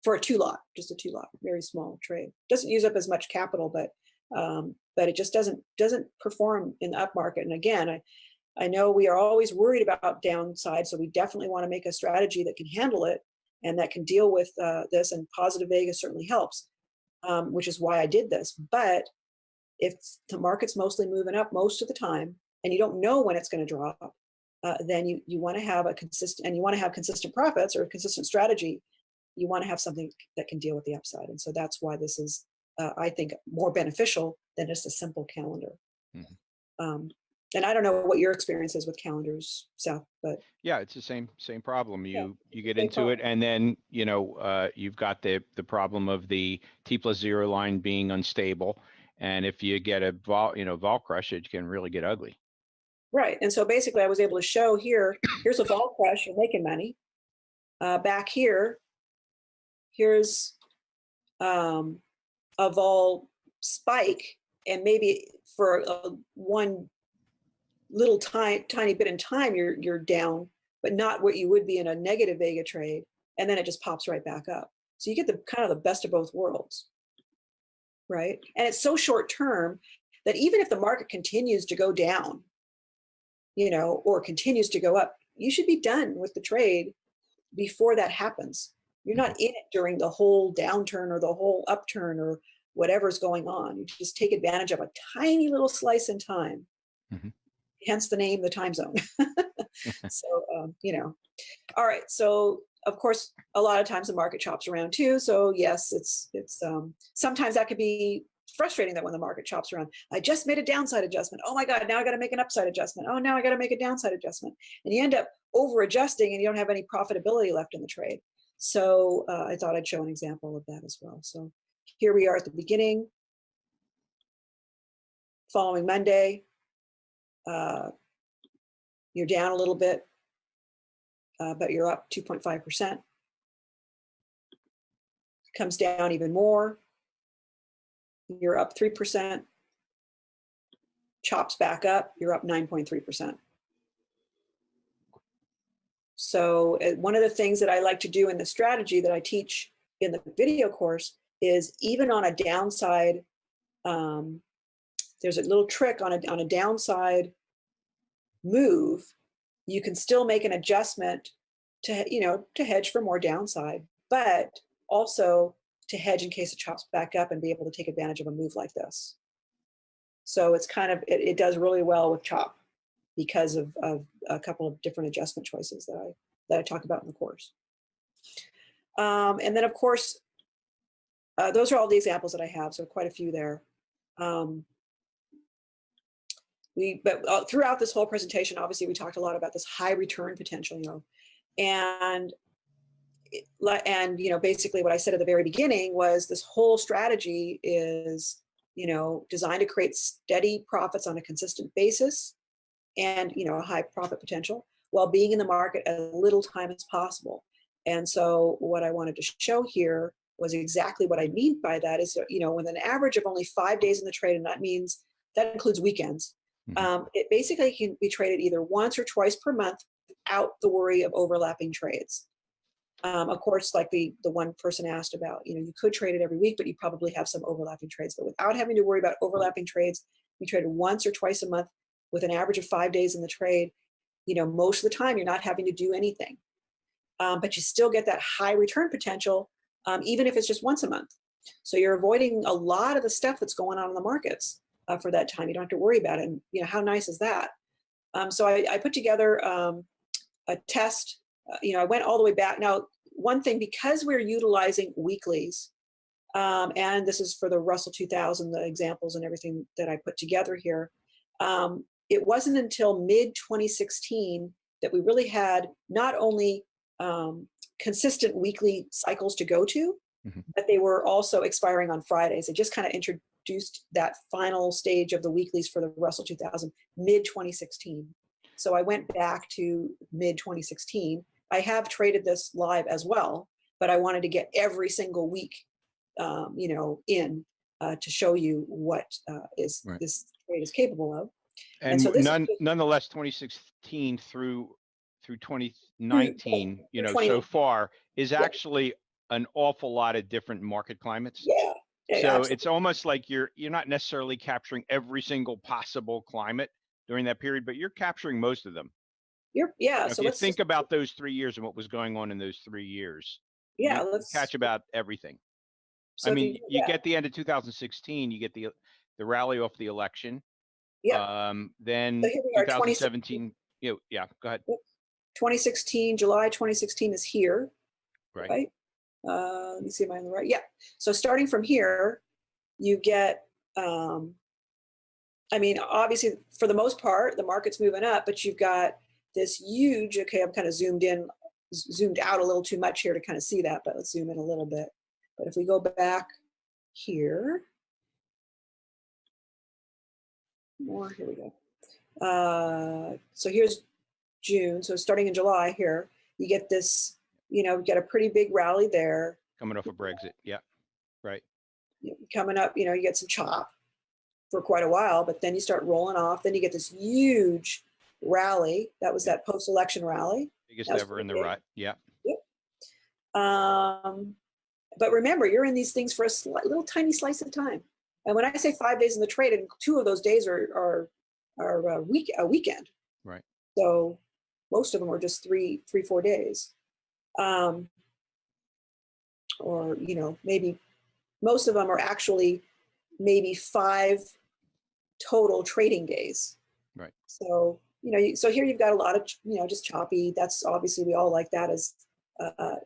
for a 2-lot, just a 2-lot, very small trade. Doesn't use up as much capital, but it just doesn't perform in the up market. And again, I know we are always worried about downside, so we definitely want to make a strategy that can handle it and that can deal with this. And positive Vega certainly helps, which is why I did this. But if the market's mostly moving up most of the time, and you don't know when it's going to drop, then you want to have consistent profits or a consistent strategy. You want to have something that can deal with the upside. And so that's why this is, I think, more beneficial than just a simple calendar. Mm-hmm. And I don't know what your experience is with calendars, Seth, but yeah, it's the same problem. You get into it, and then you've got the problem of the T+0 line being unstable, and if you get a vol crush, it can really get ugly. Right, and so basically, I was able to show here's a vol crush, you're making money. Back here's a vol spike, and maybe for one little tiny bit in time you're down, but not what you would be in a negative Vega trade, and then it just pops right back up. So you get the kind of the best of both worlds, right? And it's so short term that even if the market continues to go down, or continues to go up, you should be done with the trade before that happens. You're not in it during the whole downturn or the whole upturn or whatever's going on. You just take advantage of a tiny little slice in time. Mm-hmm. Hence the name, the time zone. So, all right. So, of course, a lot of times the market chops around too. So, yes, it's sometimes that could be frustrating that when the market chops around, I just made a downside adjustment. Oh my God, now I got to make an upside adjustment. Oh, now I got to make a downside adjustment. And you end up over adjusting and you don't have any profitability left in the trade. So I thought I'd show an example of that as well. So here we are at the beginning. Following Monday, you're down a little bit, but you're up 2.5%. Comes down even more. You're up 3%. Chops back up, you're up 9.3%. So one of the things that I like to do in the strategy that I teach in the video course is even on a downside, there's a little trick on a downside move. You can still make an adjustment to hedge for more downside, but also to hedge in case it chops back up and be able to take advantage of a move like this. So it's kind of, it does really well with chop because of a couple of different adjustment choices that I talk about in the course. And then of course, those are all the examples that I have, so quite a few there. But throughout this whole presentation, obviously we talked a lot about this high return potential, and basically what I said at the very beginning was this whole strategy is, designed to create steady profits on a consistent basis and, a high profit potential while being in the market as little time as possible. And so what I wanted to show here was exactly what I mean by that is, with an average of only 5 days in the trade, and that includes weekends, it basically can be traded either once or twice per month without the worry of overlapping trades. Of course, like the one person asked about, you could trade it every week, but you probably have some overlapping trades. But without having to worry about overlapping trades, you trade it once or twice a month with an average of 5 days in the trade. Most of the time you're not having to do anything, but you still get that high return potential, even if it's just once a month. So you're avoiding a lot of the stuff that's going on in the markets for that time. You don't have to worry about it. And how nice is that? So I put together a test. I went all the way back. Now, one thing, because we're utilizing weeklies, and this is for the Russell 2000, the examples and everything that I put together here, it wasn't until mid-2016 that we really had not only consistent weekly cycles to go to, but they were also expiring on Fridays. They just kind of introduced that final stage of the weeklies for the Russell 2000 mid-2016. So I went back to mid-2016. I have traded this live as well, but I wanted to get every single week, in to show you what this trade is capable of. And so nonetheless, 2016 through 2019, so far is actually an awful lot of different market climates. Yeah. So absolutely. it's almost like you're not necessarily capturing every single possible climate during that period, but you're capturing most of them. So if you think about those 3 years and what was going on in those 3 years, let's catch about everything. So you get the end of 2016, you get the rally off the election. Then so 2017. Go ahead. 2016, July 2016 is here. Right. Let me see if I'm on the right. Yeah. So starting from here, you get. Obviously, for the most part, the market's moving up, but you've got this huge. Okay, I'm kind of zoomed out a little too much here to kind of see that, but let's zoom in a little bit. But if we go back here. Here we go. So here's June. So starting in July here, you get this, you get a pretty big rally there. Coming off of Brexit. Yeah. Right. Coming up, you get some chop for quite a while, but then you start rolling off. Then you get this huge rally. That was that post-election rally. Biggest ever in the rut. Yeah. Yep. But remember, you're in these things for a little tiny slice at a time. And when I say 5 days in the trade, and 2 of those days are a weekend. Right. So most of them are just 3-4 days. Or, maybe most of them are actually maybe 5 total trading days. Right. So, so here you've got a lot of, just choppy. That's obviously, we all like that as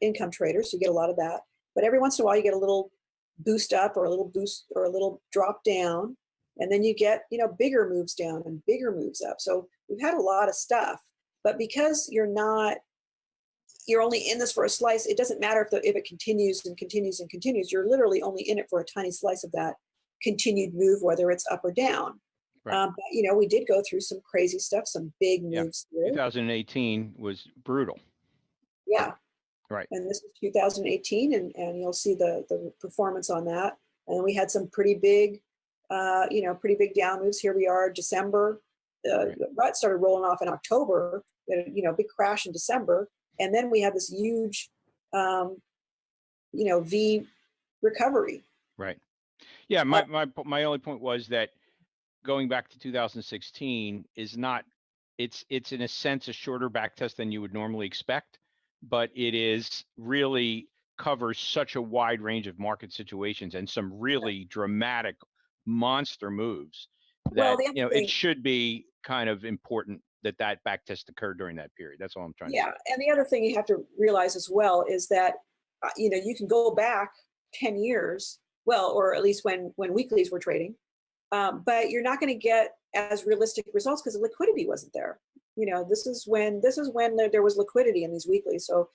income traders. So you get a lot of that. But every once in a while you get a little boost up or a little boost or a little drop down. And then you get, bigger moves down and bigger moves up. So we've had a lot of stuff. But because you're not, you're only in this for a slice. It doesn't matter if it continues and continues and continues. You're literally only in it for a tiny slice of that continued move, whether it's up or down. Right. But, you know, we did go through some crazy stuff, some big moves through. 2018 was brutal. Yeah. Right. And this is 2018, and you'll see the performance on that. And then we had some pretty big, you know, pretty big down moves. Here we are, December. Rut started rolling off in October. We had a, you know, big crash in December, and then we had this huge, you know, V recovery. Right. Yeah. My only point was that going back to 2016 is not. It's in a sense a shorter back test than you would normally expect, but it is really covers such a wide range of market situations and some really dramatic monster moves that, Well, you know, it should be kind of important that back test occurred during that period. That's all I'm trying to say. And the other thing you have to realize as well is that, you know, you can go back 10 years, well, or at least when weeklies were trading, but you're not going to get as realistic results because the liquidity wasn't there. You know, this is when there was liquidity in these weeklies. So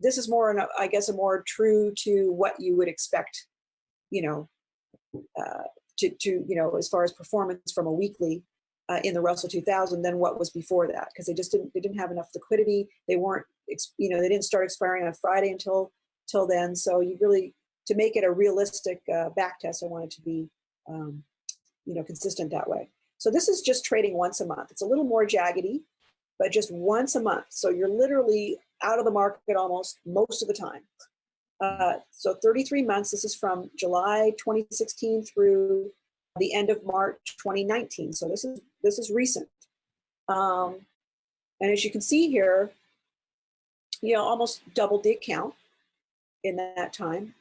this is more, I guess, a more true to what you would expect, you know, to you know, as far as performance from a weekly in the Russell 2000 than what was before that, because they didn't have enough liquidity. They weren't, you know, they didn't start expiring on Friday until then. So you really, to make it a realistic back test, I wanted to be, you know, consistent that way. So this is just trading once a month. It's a little more jaggedy, but just once a month. So you're literally out of the market almost most of the time. So 33 months, this is from July 2016 through the end of March 2019. So this is recent. And as you can see here, you know, almost doubled the account in that time.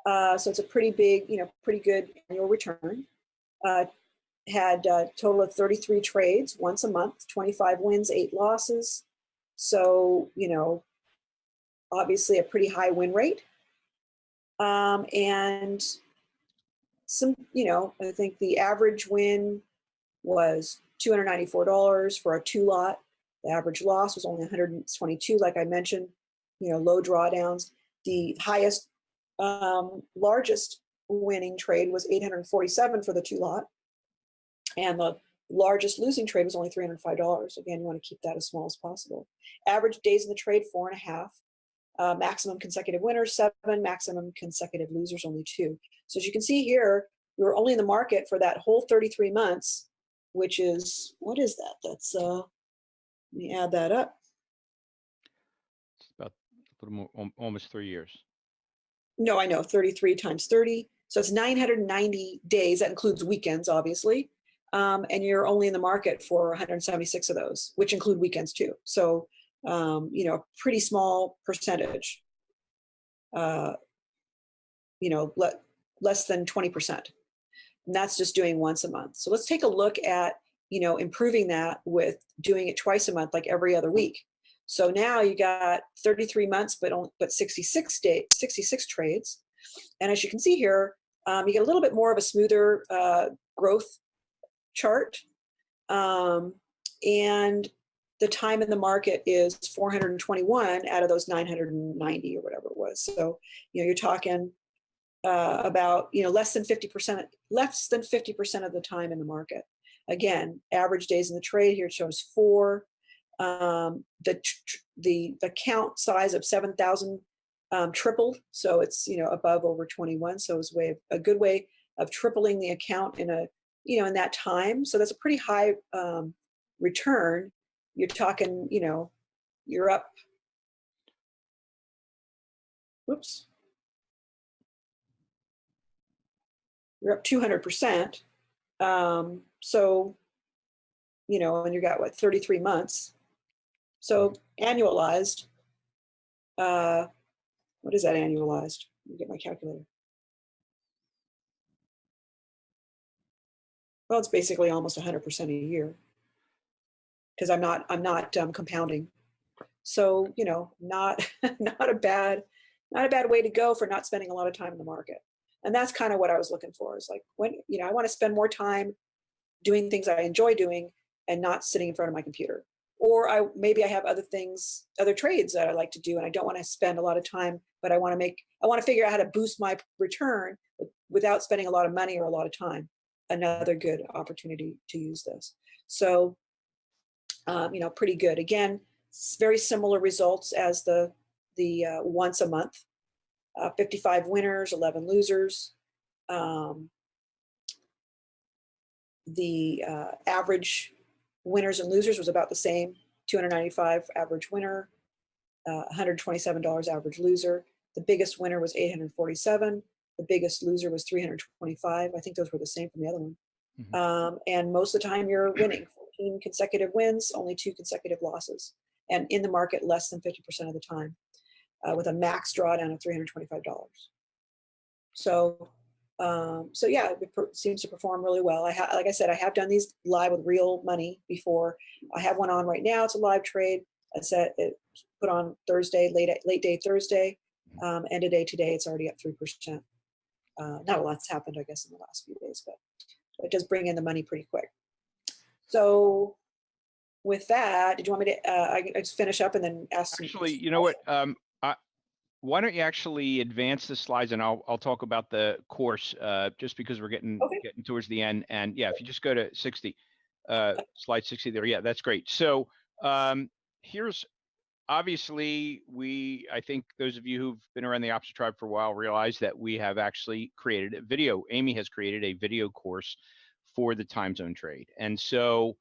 So it's a pretty big, you know, pretty good annual return. Had a total of 33 trades once a month, 25 wins, 8 losses. So, you know, obviously a pretty high win rate. And some, you know, I think the average win was $294 for a 2-lot. The average loss was only 122, like I mentioned, you know, low drawdowns. The highest, largest winning trade was 847 for the 2-lot. And the largest losing trade was only $305. Again, you want to keep that as small as possible. Average days in the trade, 4.5. Maximum consecutive winners, 7. Maximum consecutive losers, only 2. So as you can see here, we were only in the market for that whole 33 months, which is, what is that? That's, let me add that up. It's about a little more, almost 3 years. No, I know, 33 times 30. So it's 990 days. That includes weekends, obviously. And you're only in the market for 176 of those, which include weekends too. So, you know, pretty small percentage, you know, less than 20%. And that's just doing once a month. So let's take a look at, you know, improving that with doing it twice a month, like every other week. So now you got 33 months, but 66 days, 66 trades. And as you can see here, you get a little bit more of a smoother growth chart. And the time in the market is 421 out of those 990 or whatever it was. So, you know, you're talking about, you know, less than 50% of the time in the market. Again, average days in the trade here shows 4. The count size of 7,000 tripled, so it's, you know, above over 21. So it's a good way of tripling the account in a, you know, in that time. So that's a pretty high return. You're talking, you know, you're up. Whoops. You're up 200%. So, you know, and you got what, 33 months. So annualized, what is that annualized? Let me get my calculator. Well, it's basically almost 100% a year because I'm not compounding. So, you know, not a bad way to go for not spending a lot of time in the market. And that's kind of what I was looking for. Is like, when, you know, I want to spend more time doing things I enjoy doing and not sitting in front of my computer. or maybe I have other trades that I like to do, and I don't want to spend a lot of time, but I want to figure out how to boost my return without spending a lot of money or a lot of time. Another good opportunity to use this. So, pretty good. Again, very similar results as the once a month. 55 winners, 11 losers. The average winners and losers was about the same. 295 average winner, $127 average loser. The biggest winner was 847. The biggest loser was 325. I think those were the same from the other one. Mm-hmm. And most of the time you're winning. 14 consecutive wins, only 2 consecutive losses. And in the market less than 50% of the time, with a max drawdown of $325. So yeah, it seems to perform really well. Like I said, I have done these live with real money before. I have one on right now. It's a live trade. It put on Thursday, late day Thursday. End of day today, it's already up 3%. Not a lot's happened, I guess, in the last few days, but it does bring in the money pretty quick. So with that, did you want me to I just finish up and then ask? Actually, you know what? Why don't you actually advance the slides, and I'll talk about the course, just because we're getting towards the end. And yeah, if you just go to 60, slide 60 there. Yeah, that's great. So here's, obviously, I think those of you who've been around the Option Tribe for a while realize that we have actually created a video. Amy has created a video course for the time zone trade. And so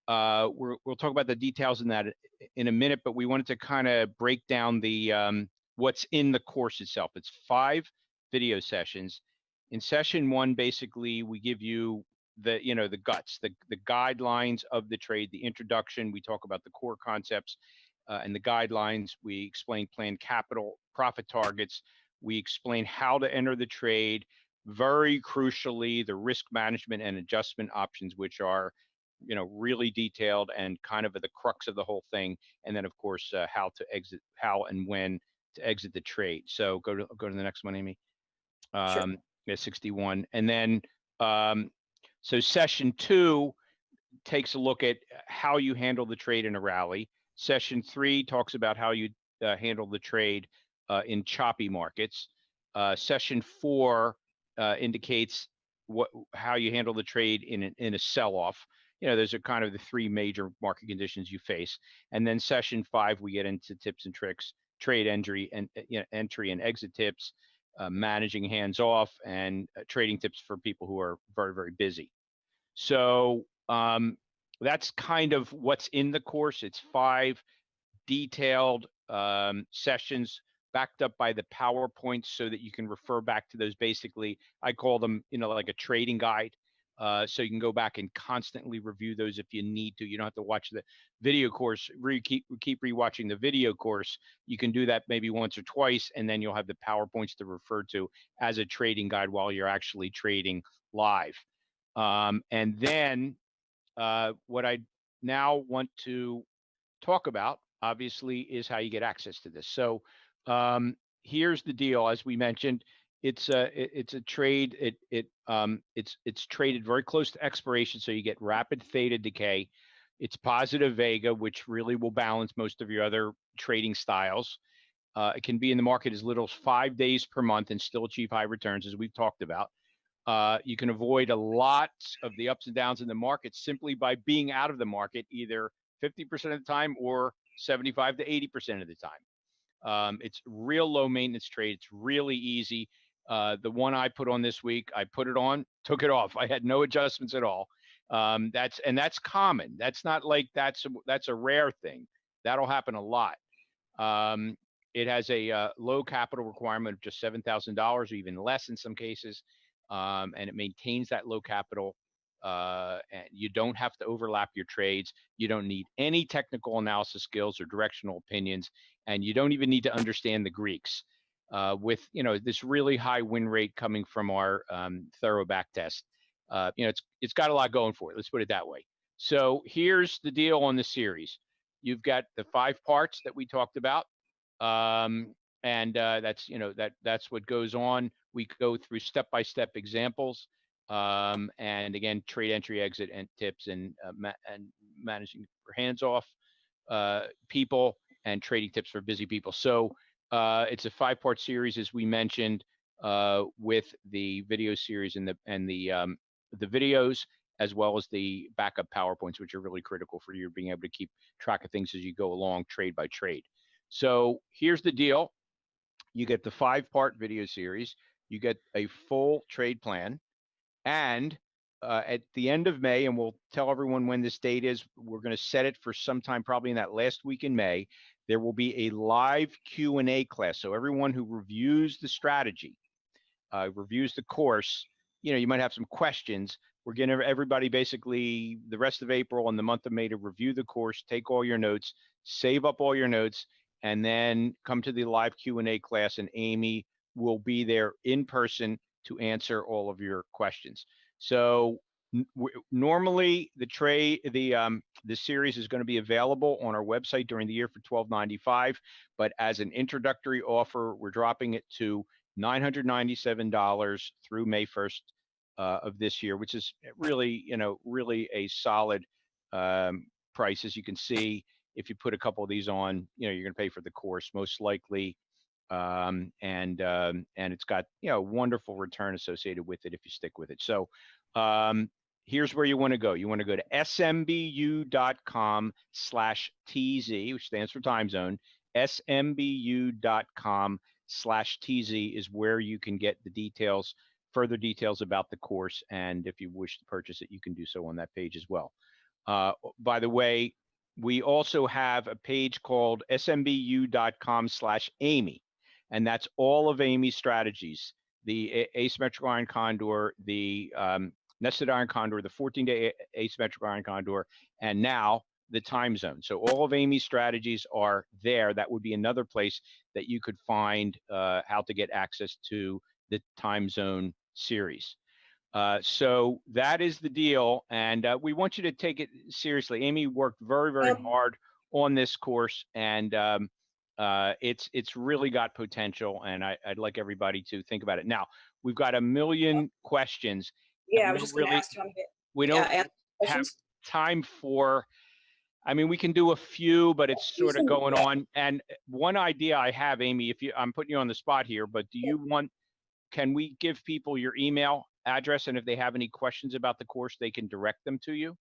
we'll talk about the details in that in a minute, but we wanted to kind of break down the what's in the course itself. It's 5 video sessions. In session 1, basically, we give you the guts, the guidelines of the trade, the introduction. We talk about the core concepts and the guidelines. We explain planned capital, profit targets. We explain how to enter the trade. Very crucially, the risk management and adjustment options, which are really detailed and kind of the crux of the whole thing. And then, of course, how and when to exit the trade. So go to the next one, Amy. Sure. Yeah, 61. And then, so session 2 takes a look at how you handle the trade in a rally. Session 3 talks about how you handle the trade in choppy markets. Session 4 indicates how you handle the trade in a sell-off. Those are kind of the 3 major market conditions you face. And then session 5, we get into tips and tricks, trade entry and exit tips, managing hands off, and trading tips for people who are very, very busy. So that's kind of what's in the course. It's 5 detailed sessions backed up by the PowerPoints so that you can refer back to those. Basically, I call them, like a trading guide. So you can go back and constantly review those if you need to. You don't have to watch the video course. Keep rewatching the video course. You can do that maybe once or twice, and then you'll have the PowerPoints to refer to as a trading guide while you're actually trading live. And then what I now want to talk about, obviously, is how you get access to this. So here's the deal. As we mentioned, it's a trade. It's traded very close to expiration, so you get rapid theta decay. It's positive vega, which really will balance most of your other trading styles. It can be in the market as little as 5 days per month and still achieve high returns, as we've talked about. You can avoid a lot of the ups and downs in the market simply by being out of the market either 50% of the time or 75 to 80% of the time. It's real low maintenance trade. It's really easy. The one I put on this week, I put it on, took it off. I had no adjustments at all. That's common. That's not like that's a rare thing. That'll happen a lot. It has a low capital requirement of just $7,000 or even less in some cases. And it maintains that low capital. And you don't have to overlap your trades. You don't need any technical analysis skills or directional opinions, and you don't even need to understand the Greeks. With this really high win rate coming from our thorough back test, it's got a lot going for it. Let's put it that way. So here's the deal on the series. You've got the 5 parts that we talked about. And that's what goes on. We go through step-by-step examples, and again, trade entry, exit, and tips, and managing for hands off. people and trading tips for busy people. So it's a 5-part series, as we mentioned, with the video series and the videos, as well as the backup PowerPoints, which are really critical for you being able to keep track of things as you go along, trade by trade. So here's the deal. You get the 5-part video series, you get a full trade plan, and at the end of May, and we'll tell everyone when this date is, we're going to set it for sometime probably in that last week in May. There will be a live Q&A class. So everyone who reviews the strategy, reviews the course, you might have some questions. We're getting everybody basically the rest of April and the month of May to review the course, take all your notes, save up all your notes, and then come to the live Q&A class, and Amy will be there in person to answer all of your questions. So normally the series is going to be available on our website during the year for $12.95, but as an introductory offer, we're dropping it to $997 through May 1st of this year, which is really, really a solid price. As you can see, if you put a couple of these on, you're going to pay for the course most likely. And it's got, wonderful return associated with it if you stick with it. So here's where you want to go. You want to go to smbu.com/TZ, which stands for time zone. smbu.com/TZ is where you can get the details, further details about the course. And if you wish to purchase it, you can do so on that page as well. By the way, we also have a page called smbu.com/Amy. And that's all of Amy's strategies: the asymmetrical iron condor, the nested iron condor, the 14-day asymmetrical iron condor, and now the time zone. So all of Amy's strategies are there. That would be another place that you could find how to get access to the time zone series. So that is the deal, and we want you to take it seriously. Amy worked very, very hard on this course, and it's really got potential, and I'd like everybody to think about it. Now, we've got a million questions. Yeah, I was just going to ask you. We don't have time for, we can do a few, but it's sort of going on. And one idea I have, Amy, I'm putting you on the spot here, but can we give people your email address, and if they have any questions about the course, they can direct them to you?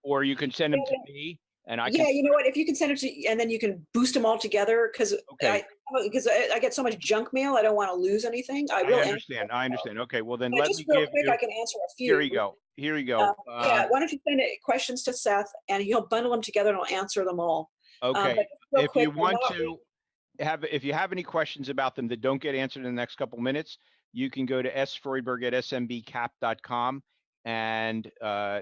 Or you can send them to me. And I can, you know what? If you can send it to, and then you can boost them all together, because I get so much junk mail, I don't want to lose anything. I understand. Okay, well then let me give you. I can answer a few. Here you go. Why don't you send questions to Seth, and he'll bundle them together, and I'll answer them all. Okay. If you want to if you have any questions about them that don't get answered in the next couple minutes, you can go to sfreudberg@smbcap.com, and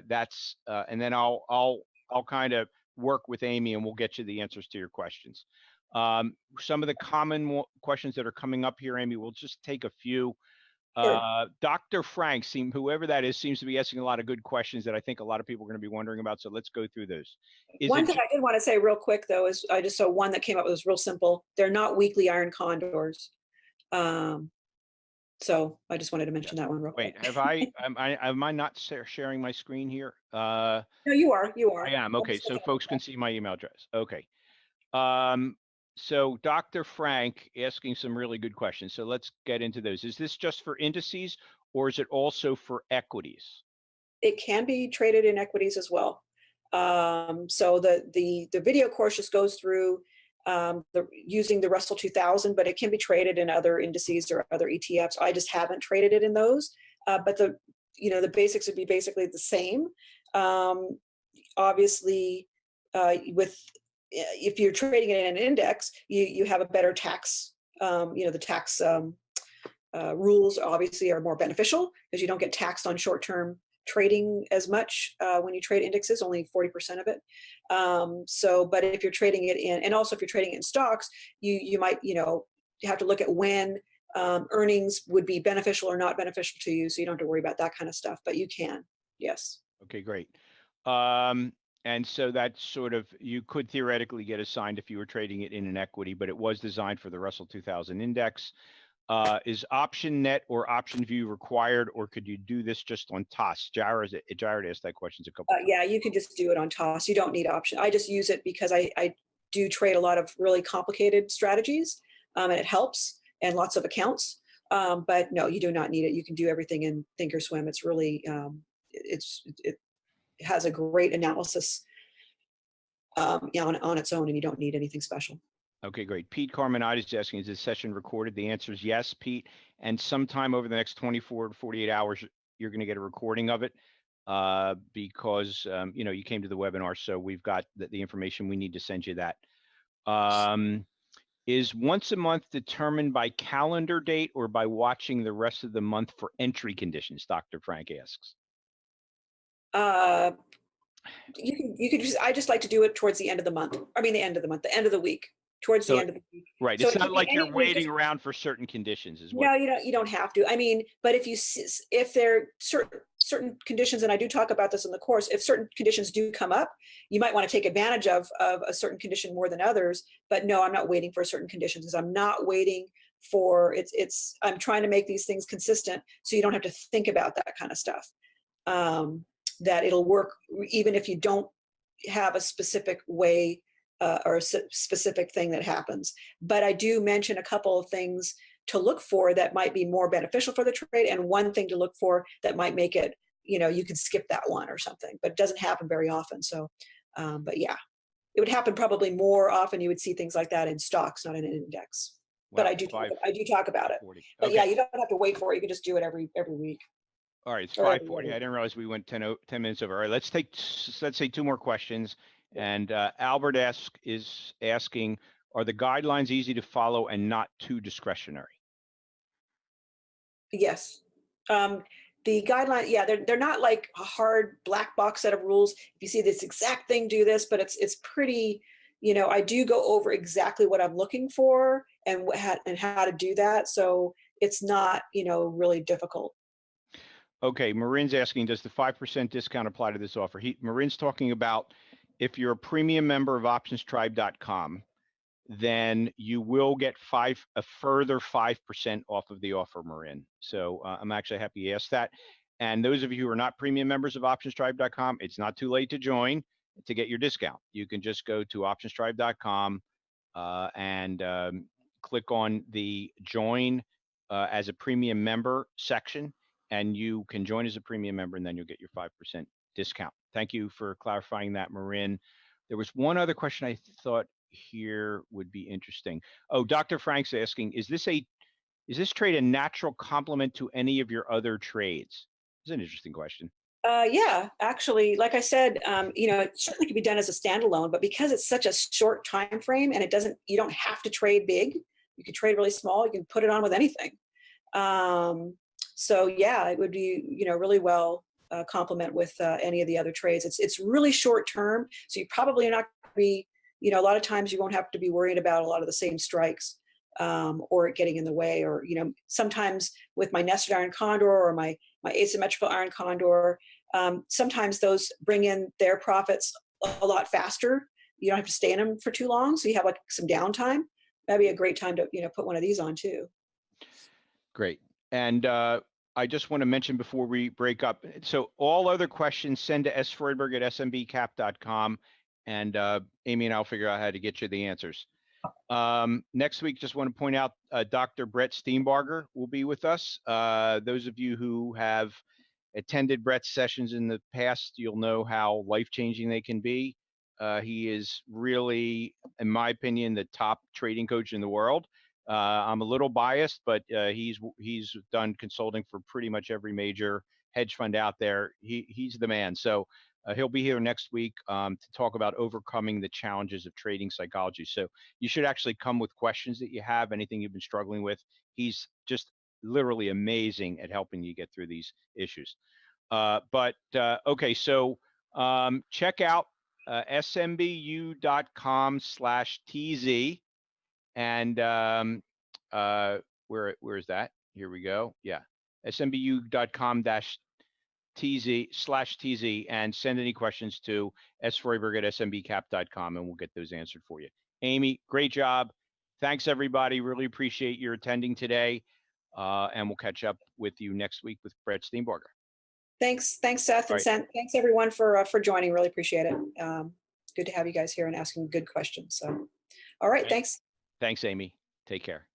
that's and then I'll kind of work with Amy, and we'll get you the answers to your questions. Some of the common questions that are coming up here, Amy, we'll just take a few. Sure. Dr. Frank, whoever that is, seems to be asking a lot of good questions that I think a lot of people are going to be wondering about. So let's go through those. One thing I did want to say real quick, though, is I just saw one that came up. It was real simple. They're not weekly iron condors. So I just wanted to mention that one real quick. Wait, am I not sharing my screen here? No, you are. I am. Okay, so folks can see my email address. Okay. So Dr. Frank asking some really good questions. So let's get into those. Is this just for indices, or is it also for equities? It can be traded in equities as well. So the video course just goes through using the Russell 2000, but it can be traded in other indices or other ETFs. I just haven't traded it in those, but the basics would be basically the same. Obviously, if you're trading it in an index, you have a better tax. The tax rules obviously are more beneficial because you don't get taxed on short-term trading as much when you trade indexes, only 40% of it. But if you're trading it in, and also if you're trading it in stocks, you might, have to look at when earnings would be beneficial or not beneficial to you. So you don't have to worry about that kind of stuff, but you can, yes. Okay, great. And so that's sort of, you could theoretically get assigned if you were trading it in an equity, but it was designed for the Russell 2000 index. Is OptionNet or OptionView required, or could you do this just on TOS? Jared asked that question a couple times. Yeah, you can just do it on TOS. You don't need option. I just use it because I do trade a lot of really complicated strategies, and it helps, and lots of accounts. But no, you do not need it. You can do everything in Thinkorswim. It's really, it has a great analysis on its own, and you don't need anything special. Okay, great. Pete Carmenitis is asking, is this session recorded? The answer is yes, Pete. And sometime over the next 24 to 48 hours, you're going to get a recording of it because, you came to the webinar, so we've got the information we need to send you that. Is once a month determined by calendar date or by watching the rest of the month for entry conditions? Dr. Frank asks. You can just, I just like to do it towards the end of the month. I mean, the end of the week, towards the end of the week. Right. So it's not like you're waiting just around for certain conditions as No, well. you don't have to. I mean, but if there are certain conditions, and I do talk about this in the course, if certain conditions do come up, you might want to take advantage of a certain condition more than others. But no, I'm not waiting for certain conditions. I'm not waiting for I'm trying to make these things consistent so you don't have to think about that kind of stuff. That it'll work even if you don't have a specific way or a specific thing that happens. But I do mention a couple of things to look for that might be more beneficial for the trade, and one thing to look for that might make it, you could skip that one or something, but it doesn't happen very often. So, but yeah, it would happen probably more often. You would see things like that in stocks, not in an index. Wow, but I do talk about it. But okay. Yeah, you don't have to wait for it. You can just do it every week. All right, it's 5:40. I didn't realize we went 10 minutes over. All right, let's say two more questions. And Albert is asking, are the guidelines easy to follow and not too discretionary? Yes. The guideline, yeah, they're not like a hard black box set of rules. If you see this exact thing, do this, but it's pretty, I do go over exactly what I'm looking for and how to do that. So it's not, really difficult. Okay, Marin's asking, does the 5% discount apply to this offer? Marin's talking about if you're a premium member of optionstribe.com, then you will get a further 5% off of the offer, Marin. So I'm actually happy you asked that. And those of you who are not premium members of optionstribe.com, it's not too late to join to get your discount. You can just go to optionstribe.com and click on the join as a premium member section, and you can join as a premium member, and then you'll get your 5% discount. Thank you for clarifying that, Marin. There was one other question I thought here would be interesting. Oh, Dr. Frank's asking, is this trade a natural complement to any of your other trades? It's an interesting question. Yeah, actually, like I said, it certainly could be done as a standalone, but because it's such a short time frame and you don't have to trade big. You can trade really small. You can put it on with anything. So yeah, it would be, really well complement with any of the other trades. It's really short term, so you probably are not going to be, a lot of times you won't have to be worried about a lot of the same strikes or it getting in the way, or sometimes with my nested iron condor or my asymmetrical iron condor, sometimes those bring in their profits a lot faster. You don't have to stay in them for too long, so you have like some downtime. That'd be a great time to put one of these on too. Great. And I just want to mention before we break up, so all other questions send to sfreudberg@smbcap.com, and Amy and I'll figure out how to get you the answers. Next week, just want to point out Dr. Brett Steenbarger will be with us. Those of you who have attended Brett's sessions in the past, you'll know how life-changing they can be. He is really, in my opinion, the top trading coach in the world. I'm a little biased, but he's done consulting for pretty much every major hedge fund out there. He's the man. So he'll be here next week to talk about overcoming the challenges of trading psychology. So you should actually come with questions that you have, anything you've been struggling with. He's just literally amazing at helping you get through these issues. Okay, so check out smbu.com/TZ. And where is that? Here we go. Yeah, smbu.com/TZ and send any questions to sfreudberg@smbcap.com and we'll get those answered for you. Amy, great job. thanks everybody. Really appreciate your attending today. And we'll catch up with you next week with Brett Steenbarger. Thanks, Seth, All and right. thanks everyone for joining. Really appreciate it. Good to have you guys here and asking good questions. So, all right, thanks. Thanks, Amy. Take care.